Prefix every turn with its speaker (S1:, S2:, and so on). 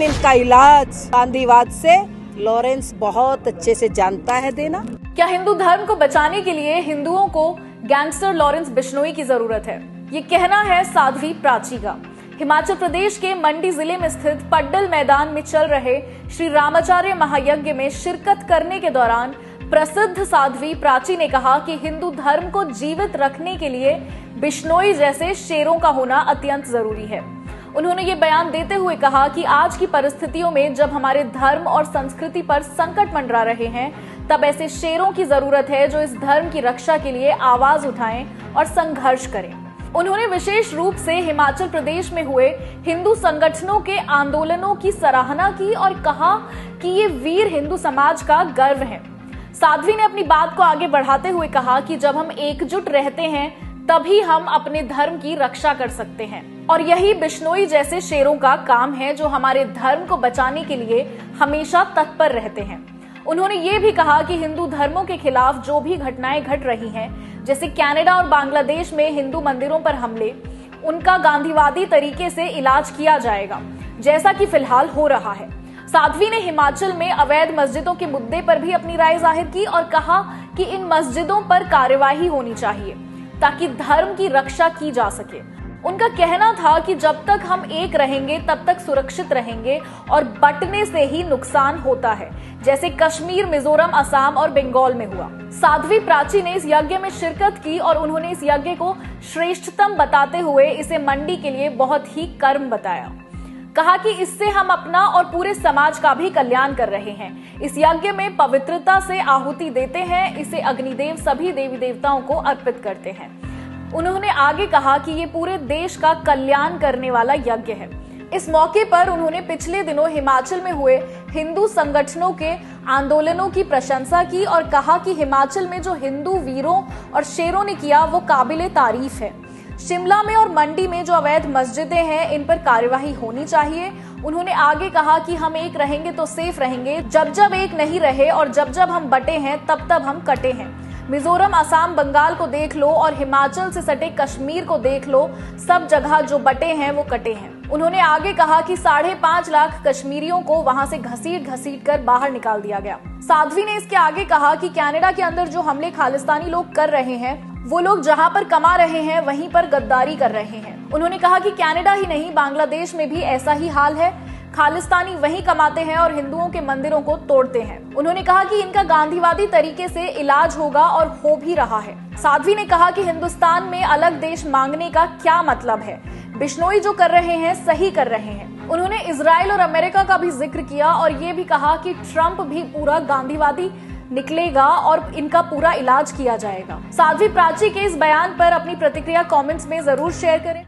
S1: इनका इलाज गांधीवाद से लॉरेंस बहुत अच्छे से जानता है देना।
S2: क्या हिंदू धर्म को बचाने के लिए हिंदुओं को गैंगस्टर लॉरेंस बिश्नोई की जरूरत है? ये कहना है साध्वी प्राची का। हिमाचल प्रदेश के मंडी जिले में स्थित पड्डल मैदान में चल रहे श्री रामाचार्य महायज्ञ में शिरकत करने के दौरान प्रसिद्ध साध्वी प्राची ने कहा कि हिंदू धर्म को जीवित रखने के लिए बिश्नोई जैसे शेरों का होना अत्यंत जरूरी है। उन्होंने ये बयान देते हुए कहा कि आज की परिस्थितियों में जब हमारे धर्म और संस्कृति पर संकट मंडरा रहे हैं, तब ऐसे शेरों की जरूरत है जो इस धर्म की रक्षा के लिए आवाज उठाएं और संघर्ष करें। उन्होंने विशेष रूप से हिमाचल प्रदेश में हुए हिंदू संगठनों के आंदोलनों की सराहना की और कहा कि ये वीर हिंदू समाज का गर्व है। साध्वी ने अपनी बात को आगे बढ़ाते हुए कहा कि जब हम एकजुट रहते हैं तभी हम अपने धर्म की रक्षा कर सकते हैं और यही बिश्नोई जैसे शेरों का काम है जो हमारे धर्म को बचाने के लिए हमेशा तत्पर रहते हैं। उन्होंने ये भी कहा कि हिंदू धर्मों के खिलाफ जो भी घटनाएं घट रही हैं, जैसे कनाडा और बांग्लादेश में हिंदू मंदिरों पर हमले, उनका गांधीवादी तरीके से इलाज किया जाएगा, जैसा कि फिलहाल हो रहा है। साध्वी ने हिमाचल में अवैध मस्जिदों के मुद्दे पर भी अपनी राय जाहिर की और कहा कि इन मस्जिदों पर कार्यवाही होनी चाहिए ताकि धर्म की रक्षा की जा सके। उनका कहना था कि जब तक हम एक रहेंगे तब तक सुरक्षित रहेंगे और बंटने से ही नुकसान होता है, जैसे कश्मीर, मिजोरम, असम और बंगाल में हुआ। साध्वी प्राची ने इस यज्ञ में शिरकत की और उन्होंने इस यज्ञ को श्रेष्ठतम बताते हुए इसे मंडी के लिए बहुत ही कर्म बताया। कहा कि इससे हम अपना और पूरे समाज का भी कल्याण कर रहे हैं। इस यज्ञ में पवित्रता से आहुति देते हैं, इसे अग्निदेव सभी देवी देवताओं को अर्पित करते हैं। उन्होंने आगे कहा कि ये पूरे देश का कल्याण करने वाला यज्ञ है। इस मौके पर उन्होंने पिछले दिनों हिमाचल में हुए हिंदू संगठनों के आंदोलनों की प्रशंसा की और कहा कि हिमाचल में जो हिंदू वीरों और शेरों ने किया वो काबिले तारीफ है। शिमला में और मंडी में जो अवैध मस्जिदें हैं, इन पर कार्यवाही होनी चाहिए। उन्होंने आगे कहा कि हम एक रहेंगे तो सेफ रहेंगे, जब जब एक नहीं रहे और जब जब हम बटे हैं तब तब हम कटे हैं। मिजोरम, असम, बंगाल को देख लो और हिमाचल से सटे कश्मीर को देख लो, सब जगह जो बटे हैं वो कटे हैं। उन्होंने आगे कहा कि 5.5 लाख कश्मीरियों को वहां से घसीट कर बाहर निकाल दिया गया। साध्वी ने इसके आगे कहा कि कनाडा के अंदर जो हमले खालिस्तानी लोग कर रहे हैं, वो लोग जहां पर कमा रहे हैं वहीं पर गद्दारी कर रहे हैं। उन्होंने कहा कि कनाडा ही नहीं, बांग्लादेश में भी ऐसा ही हाल है। खालिस्तानी वहीं कमाते हैं और हिंदुओं के मंदिरों को तोड़ते हैं। उन्होंने कहा कि इनका गांधीवादी तरीके से इलाज होगा और हो भी रहा है। साध्वी ने कहा कि हिंदुस्तान में अलग देश मांगने का क्या मतलब है, बिश्नोई जो कर रहे हैं सही कर रहे हैं। उन्होंने इजराइल और अमेरिका का भी जिक्र किया और ये भी कहा कि ट्रंप भी पूरा गांधीवादी निकलेगा और इनका पूरा इलाज किया जाएगा। साध्वी प्राची के इस बयान पर अपनी प्रतिक्रिया कमेंट्स में जरूर शेयर करें।